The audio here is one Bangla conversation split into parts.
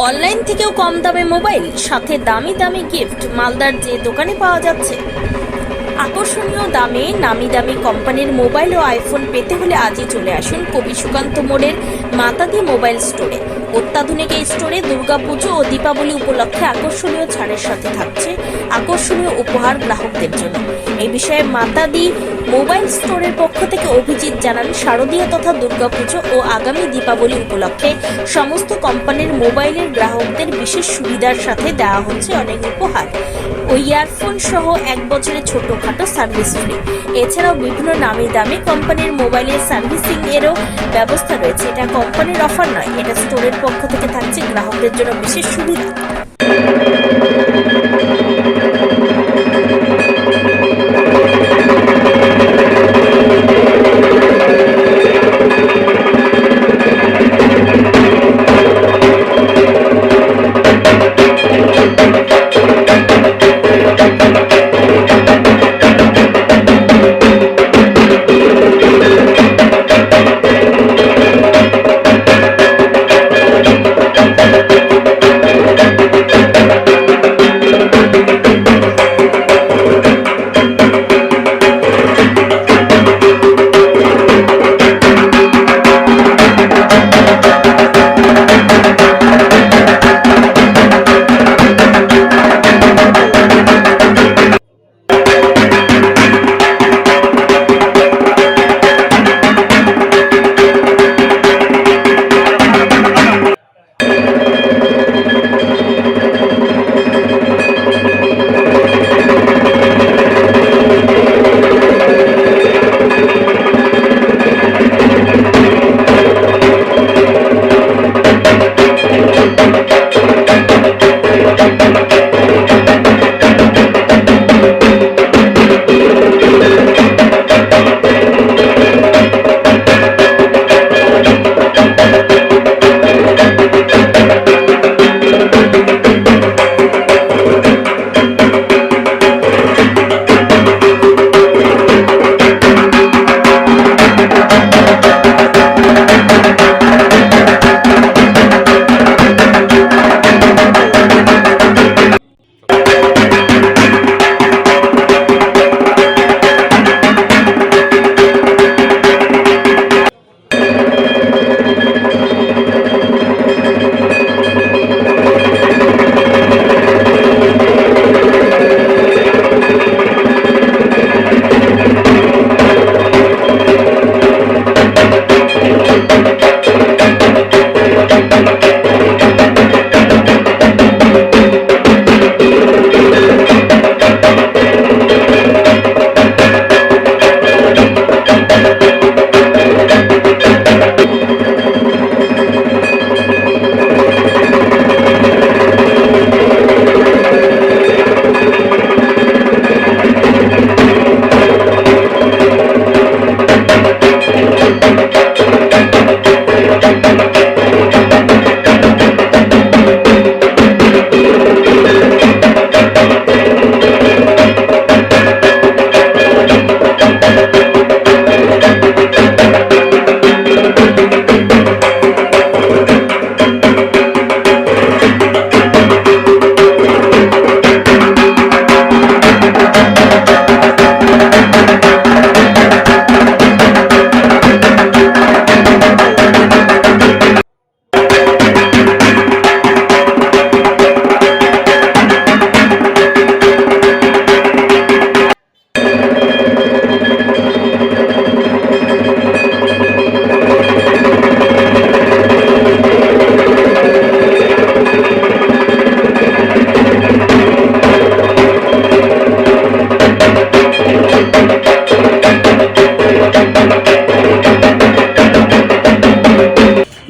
অনলাইন থেকেও কম দামে মোবাইল, সাথে দামি দামি গিফট মালদার যে দোকানে পাওয়া যাচ্ছে। আকর্ষণীয় দামে নামি দামি কোম্পানির মোবাইল ও আইফোন পেতে হলে আজই চলে আসুন কবি সুকান্ত মোড়ের মাতাদি মোবাইল স্টোরে। অত্যাধুনিক এই স্টোরে দুর্গাপুজো ও দীপাবলি উপলক্ষে আকর্ষণীয় ছাড়ের সাথে থাকছে আকর্ষণীয় উপহার গ্রাহকদের জন্য। এই বিষয়ে মাতাদি মোবাইল স্টোরের পক্ষ থেকে অভিজিৎ জানান, শারদীয় তথা দুর্গাপুজো ও আগামী দীপাবলি উপলক্ষে সমস্ত কোম্পানির মোবাইলের গ্রাহকদের বিশেষ সুবিধার সাথে দেওয়া হচ্ছে অনেক উপহার ও ইয়ারফোন সহ 1 বছরের ছোটখাটো সার্ভিস ফ্রি। এছাড়াও বিভিন্ন নামি দামি কোম্পানির মোবাইলের সার্ভিসিং এরও ব্যবস্থা রয়েছে। এটা কোম্পানির অফার নয়, এটা স্টোরের পক্ষ থেকে থাকছে গ্রাহকদের জন্য বিশেষ সুবিধা।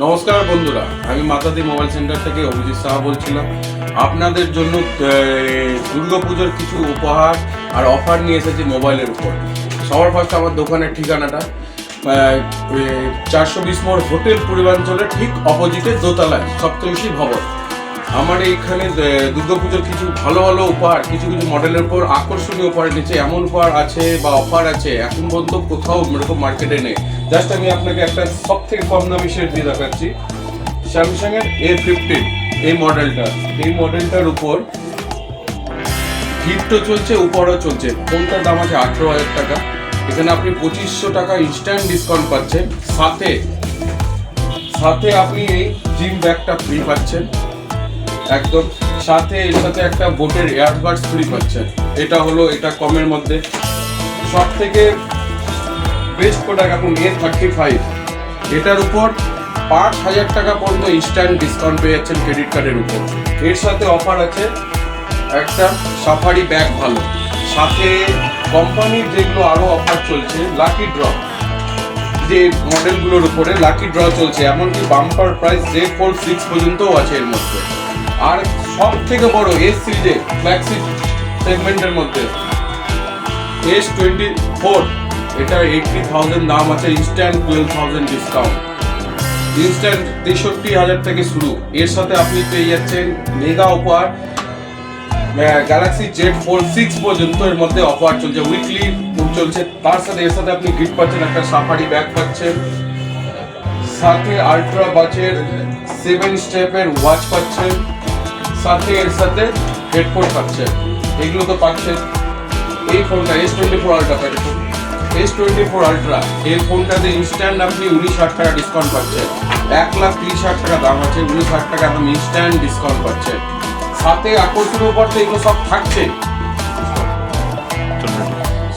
নমস্কার বন্ধুরা, আমি মাতাদি মোবাইল সেন্টার থেকে অভিজিৎ সাহা বলছিলাম। আপনাদের জন্য দুর্গাপুজোর কিছু উপহার আর অফার নিয়ে এসেছি মোবাইলের উপর। সবার ফার্স্ট আমার দোকানের ঠিকানাটা 420 মোড় হোটেল পূর্বাঞ্চলের ঠিক অপোজিটে দোতলায় সপ্তর্ষি ভবন। আমার এইখানে দুর্গাপুজোর কিছু ভালো ভালো উপহার, কিছু কিছু মডেলের উপর আকর্ষণীয় উপহার নিচে এমন উপহার আছে বা অফার আছে এখন পর্যন্ত কোথাও এরকম মার্কেটে নেই। জাস্ট আমি আপনাকে একটা সব থেকে কম দামি সেট দিয়ে দেখাচ্ছি। স্যামসাংয়ের A15 এই মডেলটার উপর গিফটও চলছে, উপরও চলছে। ফোনটার দাম আছে 18,000 টাকা। এখানে আপনি 2500 টাকা ইনস্ট্যান্ট ডিসকাউন্ট পাচ্ছেন, সাথে আপনি এই জিম ব্যাগটা ফ্রি পাচ্ছেন একদম, সাথে এর সাথে একটা বোটের এয়ারবাডস ফ্রি পাচ্ছেন। এটা কমের মধ্যে সব থেকে বেস্ট প্রোডাক্ট এখন A35। এটার উপর 5,000 টাকা পর্যন্ত ইনস্ট্যান্ট ডিসকাউন্ট পেয়ে যাচ্ছেন ক্রেডিট কার্ডের উপর। এর সাথে অফার আছে একটা সাফারি ব্যাগ ভালো, সাথে কোম্পানির যেগুলো আরো অফার চলছে, লাকি ড্র, যে মডেলগুলোর উপরে লাকি ড্র চলছে, এমনকি বাম্পার প্রাইস Z4 পর্যন্তও আছে এর মধ্যে। আর সব থেকে বড় এস সিরিজে ফ্ল্যাগশিপ সেগমেন্টের মধ্যে S24, এটা 80,000 দাম আছে, ইনস্ট্যান্ট 12,000 ডিসকাউন্ট, ইনস্ট্যান্ট 63,000 থেকে শুরু। এর সাথে আপনি পেয়ে যাচ্ছেন মেগা অফার, গ্যালাক্সি Z4 পর্যন্ত এর মধ্যে অফার চলছে, উইকলি চলছে। তার সাথে এর সাথে আপনি গিফট পাচ্ছেন একটা সাফারি ব্যাগ পাচ্ছেন, সাথে আল্ট্রা ওয়াচের 7 স্টেপের ওয়াচ পাচ্ছেন, সাথে এর সাথে হেডফোন পাচ্ছেন। এগুলো তো পাচ্ছেন। এই ফোনটা S24 আলট্রা পাচ্ছেন, S24 আলট্রা এই ফোনটাতে ইনস্ট্যান্ট আপনি 19,000 টাকা ডিসকাউন্ট পাচ্ছেন। 1,30,000 টাকা দাম আছে, 19,000 টাকা আপনি ইনস্ট্যান্ট ডিসকাউন্ট পাচ্ছেন। সাথে আকর্ষণীয় উপর তো এগুলো সব থাকছে।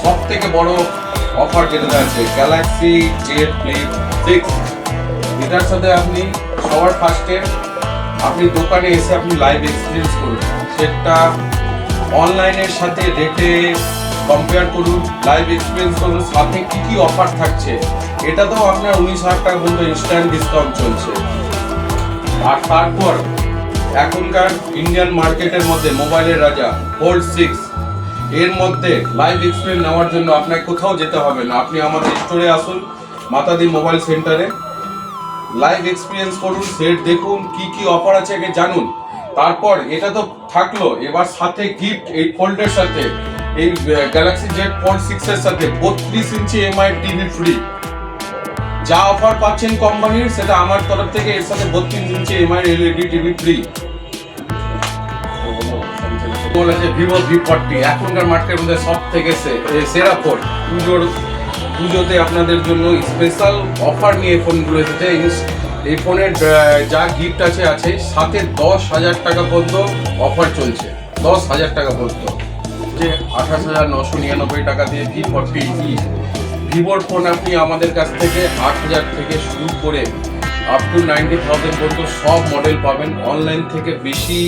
সব থেকে বড় অফার যেটা আছে গ্যালাক্সি Z Flip 6, এটার সাথে আপনি সবার ফার্স্টে আপনি দোকানে এসে আপনি লাইভ এক্সপিরিয়েন্স করুন, সেটা অনলাইনের সাথে রেটে কম্পেয়ার করুন, লাইভ এক্সপিরিয়েন্স করুন, সাথে কি কি অফার থাকছে। এটা তো আপনার 19,000 টাকা পর্যন্ত ইনস্ট্যান্ট ডিসকাউন্ট চলছে। আর তারপর এখনকার ইন্ডিয়ান মার্কেটের মধ্যে মোবাইলের রাজা Fold 6, এর মধ্যে লাইভ এক্সপিরিয়েন্স নেওয়ার জন্য আপনাকে কোথাও যেতে হবে না, আপনি আমাদের স্টোরে আসুন, মাতাদি মোবাইল সেন্টারে, লাইভ এক্সপিরিয়েন্স করুন, সেট দেখুন, কি কি অফার আছে আগে জানুন। তারপর এটা তো থাকলো, এবার সাথে গিফট এই ফোল্ডের সাথে, এই গ্যালাক্সি Z4 এর সাথে 32 ইঞ্চি এমআই টিভি ফ্রি। যা অফার পাচ্ছেন কোম্পানির, সেটা আমার তরফ থেকে এর সাথে 32 ইঞ্চি এমআই এলইডি টিভি ফ্রি। বলেছে ভিভো V40 এখনকার মার্কেটের মধ্যে সব থেকে সেরা ফোন। পুজোতে আপনাদের জন্য স্পেশাল অফার নিয়ে ফোনগুলো এসেছে। এই ফোনের যা গিফট আছে সাথে 10,000 টাকা পর্যন্ত অফার চলছে, 10,000 টাকা পর্যন্ত, যে 28,999 টাকা দিয়ে V40e ভিভোর ফোন আপনি আমাদের কাছ থেকে 8,000 থেকে শুরু করে আপ টু 90,000 পর্যন্ত সব মডেল পাবেন। অনলাইন থেকে বেশি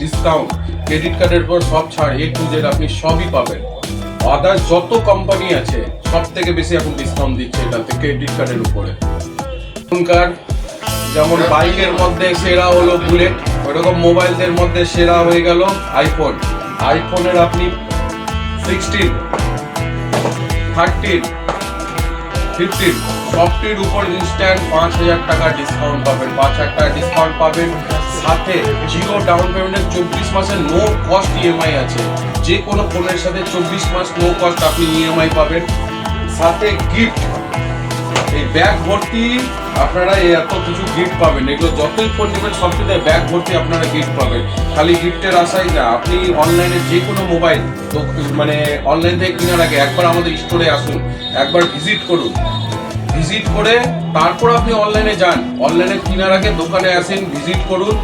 ডিসকাউন্ট, ক্রেডিট কার্ডের পর সব ছাড়, A to Z আপনি সবই পাবেন। আদার্স যত কোম্পানি আছে সব থেকে বেশি এখন ডিসকাউন্ট দিচ্ছে এটাতে ক্রেডিট কার্ডের উপরে। এখনকার যেমন বাইকের মধ্যে সেরা হলো বুলেট, ওইরকম মোবাইলদের মধ্যে সেরা হয়ে গেল আইফোনের আপনি 16, 13, 15 সবটির উপর ইনস্ট্যান্ট 5,000 টাকা ডিসকাউন্ট পাবেন, 5,000 টাকা ডিসকাউন্ট পাবেন। সাথে জিরো ডাউন পেমেন্টের 24 মাসের নো কস্ট ইএমআই আছে, যে কোনো ফোনের সাথে 24 মাস নো কস্ট আপনি ইএমআই পাবেন। সাথে গিফট, এই ব্যাগ ভর্তি আপনারা এত কিছু গিফট পাবেন, এগুলো যতই ফোন নেবেন সবকিছু ব্যাগ ভর্তি আপনারা গিফট পাবেন। খালি গিফটের আশাই না, আপনি অনলাইনে যে কোনো মোবাইল তো মানে অনলাইন থেকে কেনার আগে একবার আমাদের স্টোরে আসুন, একবার ভিজিট করুন, ভিজিট করে তারপর আপনি অনলাইনে যান। অনলাইনে কেনার আগে দোকানে আসেন, ভিজিট করুন,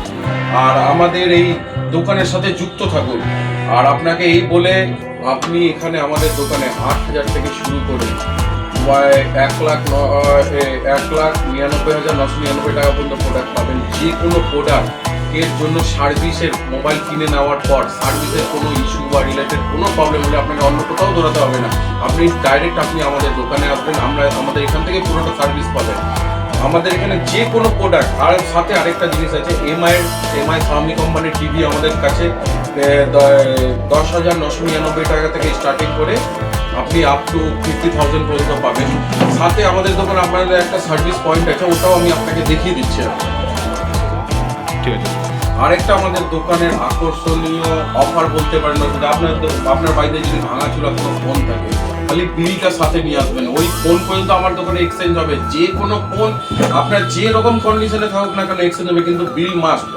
আর আমাদের এই দোকানের সাথে যুক্ত থাকুন। আর আপনাকে এই বলে আপনি এখানে আমাদের দোকানে 8,000 থেকে শুরু করে 1,99,999 টাকা পর্যন্ত প্রোডাক্ট পাবেন। যে কোনো প্রোডাক্ট এর জন্য সার্ভিসের, মোবাইল কিনে নেওয়ার পর সার্ভিসের কোনো ইস্যু বা রিলেটেড কোনো প্রবলেম হলে আপনাকে অন্য কোথাও দৌড়াতে হবে না, আপনি ডাইরেক্ট আপনি আমাদের দোকানে আসবেন, আমাদের এখান থেকে পুরোটা সার্ভিস পাবেন। আমাদের এখানে যে কোনো প্রোডাক্ট, আর সাথে আরেকটা জিনিস আছে, এমআই সামনি কোম্পানির টিভি আমাদের কাছে 10,999 টাকা থেকে স্টার্টিং করে আপনি আপ টু 50,000 পর্যন্ত পাবেন। সাথে আমাদের দোকানে আপনাদের একটা সার্ভিস পয়েন্ট আছে, ওটাও আমি আপনাকে দেখিয়ে দিচ্ছি। ঠিক আছে, আরেকটা আমাদের দোকানের আকর্ষণীয় অফার বলতে পারেন, আপনার বাড়িতে যদি ভাঙাচোরা কোনো ফোন থাকে, খালি বিলটা সাথে নিয়ে আসবেন, ওই ফোন পর্যন্ত আমার দোকানে এক্সচেঞ্জ হবে। যে কোনো ফোন আপনার যে রকম কন্ডিশনে থাকুক না কেন এক্সচেঞ্জ হবে, কিন্তু বিল মাস্ট।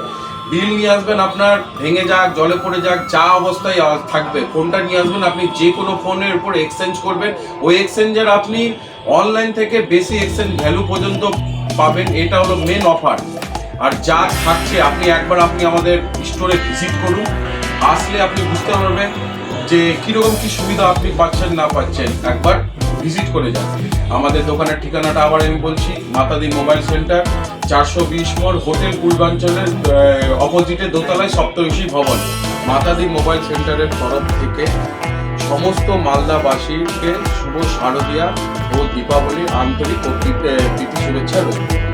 বিল নিয়ে আসবেন, আপনার ভেঙে যাক, জলে পড়ে যাক, যা অবস্থায় থাকবে ফোনটা নিয়ে আসবেন, আপনি যে কোনো ফোনের উপর এক্সচেঞ্জ করবেন, ওই এক্সচেঞ্জের আপনি অনলাইন থেকে বেশি এক্সচেঞ্জ ভ্যালু পর্যন্ত পাবেন। এটা হলো মেন অফার। আর যা থাকছে আপনি আমাদের স্টোরে ভিজিট করুন, আসলে আপনি বুঝতে পারবেন যে কীরকম কী সুবিধা আপনি পাচ্ছেন না পাচ্ছেন। একবার ভিজিট করে যান। আমাদের দোকানের ঠিকানাটা আবার আমি বলছি, মাতাদি মোবাইল সেন্টার, 420 মোড়, হোটেল পূর্বাঞ্চলের অপোজিটে দোতলায় সপ্তর্ষি ভবন। মাতাদি মোবাইল সেন্টারের তরফ থেকে সমস্ত মালদাবাসীকে শুভ শারদীয়া ও দীপাবলির আন্তরিক প্রীতি শুভেচ্ছা রইল।